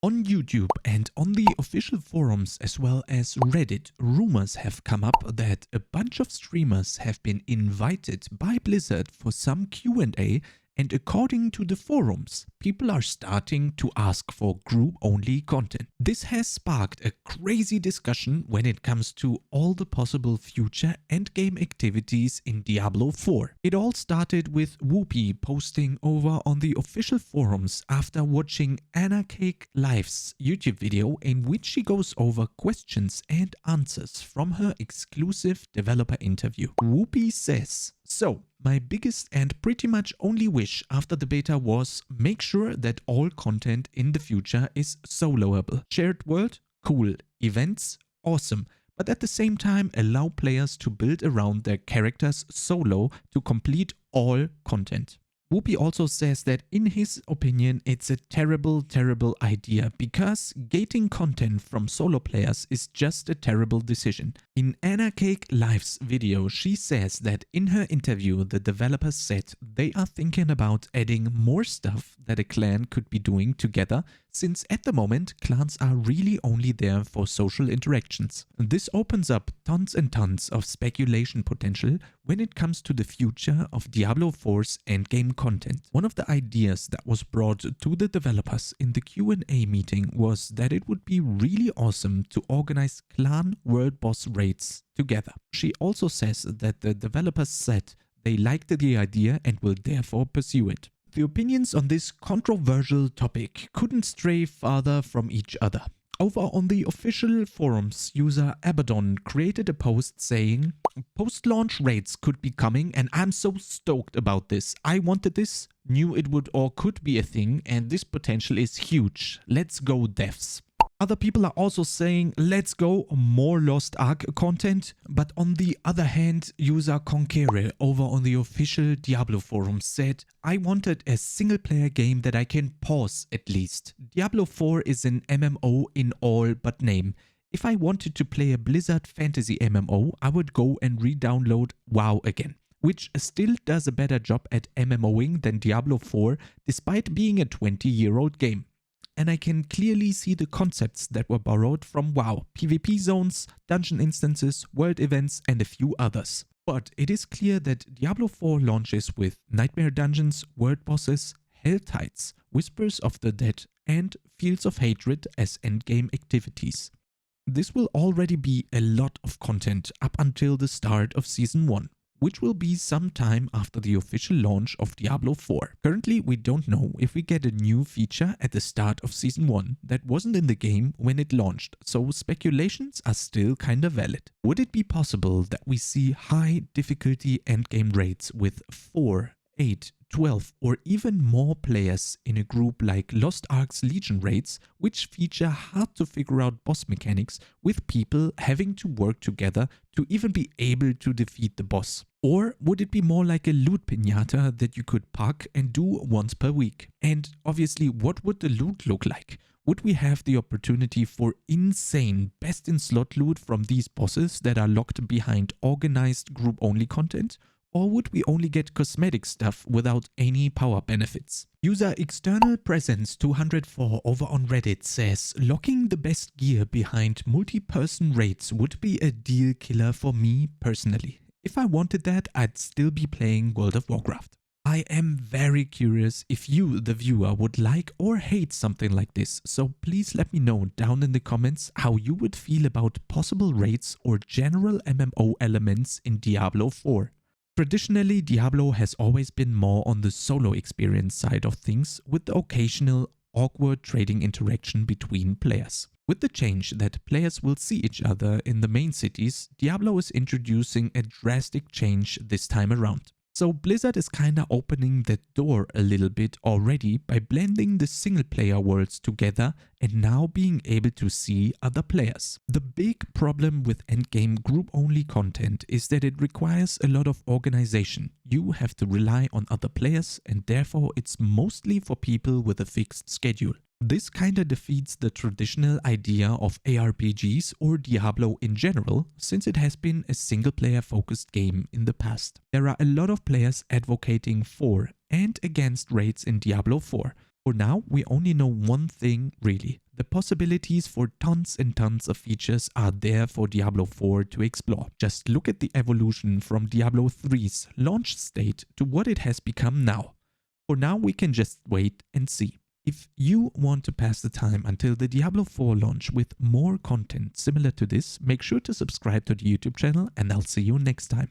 On YouTube and on the official forums as well as Reddit, rumors have come up that a bunch of streamers have been invited by Blizzard for some Q&A, and according to the forums, people are starting to ask for group-only content. This has sparked a crazy discussion when it comes to all the possible future endgame activities in Diablo 4. It all started with Whoopi posting over on the official forums after watching Life's YouTube video in which she goes over questions and answers from her exclusive developer interview. Whoopi says, "So, my biggest and pretty much only wish after the beta was make sure that all content in the future is soloable. Shared world? Cool. Events? Awesome. But at the same time allow players to build around their characters solo to complete all content." Whoopi also says that in his opinion it's a terrible idea because gating content from solo players is just a terrible decision. In Life's video, she says that in her interview the developers said they are thinking about adding more stuff that a clan could be doing together, since at the moment clans are really only there for social interactions. This opens up tons and tons of speculation potential when it comes to the future of Diablo 4's endgame content. One of the ideas that was brought to the developers in the Q&A meeting was that it would be really awesome to organize clan world boss raids together. She also says that the developers said they liked the idea and will therefore pursue it. The opinions on this controversial topic couldn't stray farther from each other. Over on the official forums, user Abaddon created a post saying, "Post-launch raids could be coming and I'm so stoked about this. I wanted this, knew it would or could be a thing, and this potential is huge. Let's go devs." Other people are also saying, let's go, more Lost Ark content. But on the other hand, user Conquere over on the official Diablo forum said, "I wanted a single player game that I can pause at least. Diablo 4 is an MMO in all but name. If I wanted to play a Blizzard fantasy MMO, I would go and re-download WoW again, which still does a better job at MMOing than Diablo 4 despite being a 20-year-old game. And I can clearly see the concepts that were borrowed from WoW, PvP zones, dungeon instances, world events and a few others. But it is clear that Diablo 4 launches with Nightmare Dungeons, world bosses, Hell Tides, Whispers of the Dead and Fields of Hatred as endgame activities. This will already be a lot of content up until the start of Season 1. Which will be some time after the official launch of Diablo 4. Currently, we don't know if we get a new feature at the start of Season 1 that wasn't in the game when it launched, so speculations are still kinda valid. Would it be possible that we see high difficulty endgame raids with 4, 8, 12 or even more players in a group like Lost Ark's Legion raids, which feature hard to figure out boss mechanics with people having to work together to even be able to defeat the boss? Or would it be more like a loot piñata that you could park and do once per week? And obviously, what would the loot look like? Would we have the opportunity for insane best-in-slot loot from these bosses that are locked behind organized group-only content? Or would we only get cosmetic stuff without any power benefits? User External Presence 204 over on Reddit says, "Locking the best gear behind multi-person raids would be a deal killer for me personally. If I wanted that, I'd still be playing World of Warcraft." I am very curious if you, the viewer, would like or hate something like this, so please let me know down in the comments how you would feel about possible raids or general MMO elements in Diablo 4. Traditionally, Diablo has always been more on the solo experience side of things, with the occasional awkward trading interaction between players. With the change that players will see each other in the main cities, Diablo is introducing a drastic change this time around. So Blizzard is kinda opening that door a little bit already by blending the single player worlds together and now being able to see other players. The big problem with endgame group only content is that it requires a lot of organization. You have to rely on other players and therefore it's mostly for people with a fixed schedule. This kinda defeats the traditional idea of ARPGs or Diablo in general, since it has been a single-player focused game in the past. There are a lot of players advocating for and against raids in Diablo 4, For now, we only know one thing really. The possibilities for tons and tons of features are there for Diablo 4 to explore. Just look at the evolution from Diablo 3's launch state to what it has become now. For now, we can just wait and see. If you want to pass the time until the Diablo 4 launch with more content similar to this, make sure to subscribe to the YouTube channel and I'll see you next time.